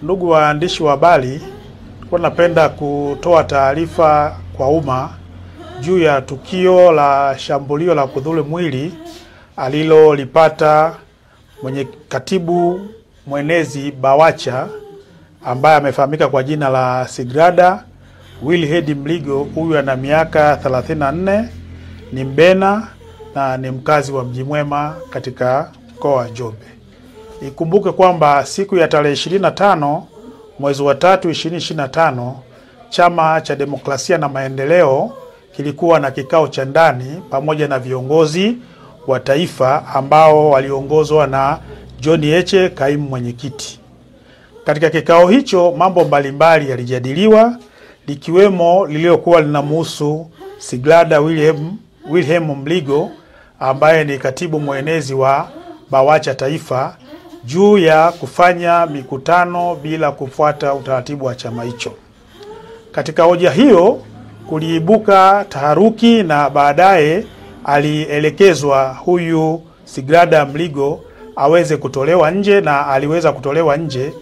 Ndugu waandishi wa habari, napenda kutoa taarifa kwa umma juu ya tukio la shambulio la kudhuru mwili alilolipata katibu mwenezi BAWACHA ambaye amefahamika kwa jina la Sigrada Wilhelm Mligo. Huyu ana miaka 34, ni Mbena na ni mkazi wa Mji Mwema katika mkoa wa Njombe. Ikumbuke kwamba siku ya tarehe 25 mwezi wa 3 2025, Chama cha Demokrasia na Maendeleo kilikuwa na kikao cha ndani pamoja na viongozi wa taifa ambao waliongozwa na John Heche, kaimu mwenyekiti. Katika kikao hicho mambo mbalimbali yalijadiliwa, likiwemo lililokuwa linamhusu Sigrada Wilhelm Mligo ambaye ni katibu mwenezi wa BAWACHA taifa, juu ya kufanya mikutano bila kufuata utaratibu wa chama hicho. Katika hoja hiyo kuliibuka taharuki na baadaye alielekezwa huyu Sigrada Mligo aweze kutolewa nje, na aliweza kutolewa nje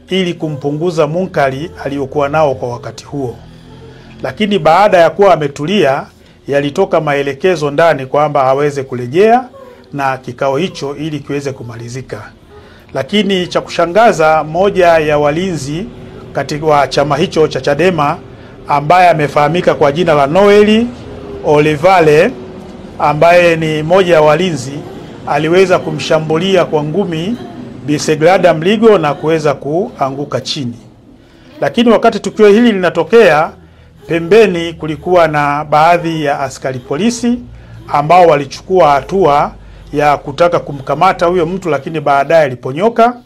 ili kumpunguza munkari aliyokuwa nao kwa wakati huo. Lakini baada ya kuwa ametulia, yalitoka maelekezo ndani kwamba aweze kurejea na kikao hicho ili kiweze kumalizika. Lakini cha kushangaza, moja ya walinzi katika chama hicho cha Chadema ambaye amefahamika kwa jina la Noel Olivale, ambaye ni moja ya walinzi, aliweza kumshambulia kwa ngumi Bi Sigrada Mligo na kuweza kuanguka chini. Lakini wakati tukio hili linatokea, pembeni kulikuwa na baadhi ya askari polisi ambao walichukua hatua ya kutaka kumkamata huyo mtu, lakini baadaye aliponyoka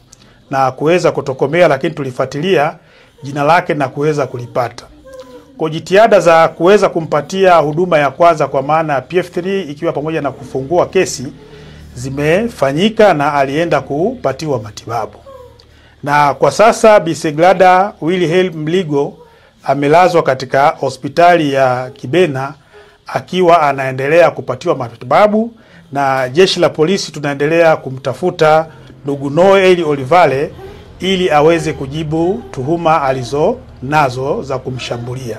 na kuweza kutokomea, lakini tulifuatilia jina lake na kuweza kulipata. Kwa jitihada za kuweza kumpatia huduma ya kwanza kwa maana ya PF3 ikiwa pamoja na kufungua kesi zimefanyika na alienda kupatiwa matibabu. Na kwa sasa Bi Sigrada Wilhelm Mligo amelazwa katika hospitali ya Kibena akiwa anaendelea kupatiwa matibabu, na jeshi la polisi tunaendelea kumtafuta ndugu Noel Olivale ili aweze kujibu tuhuma alizonazo za kumshambulia.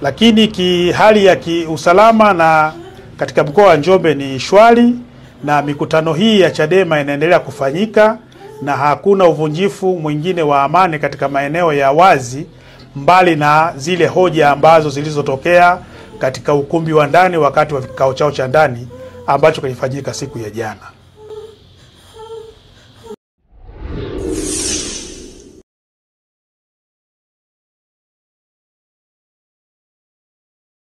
Lakini hali ya kiusalama na katika mkoa wa Njombe ni shwari, na mikutano hii ya Chadema inaendelea kufanyika na hakuna uvunjifu mwingine wa amani katika maeneo ya wazi, mbali na zile hoja ambazo zilizotokea katika ukumbi wa ndani wakati wa kikao chao cha ndani ambacho kilifanyika siku ya jana.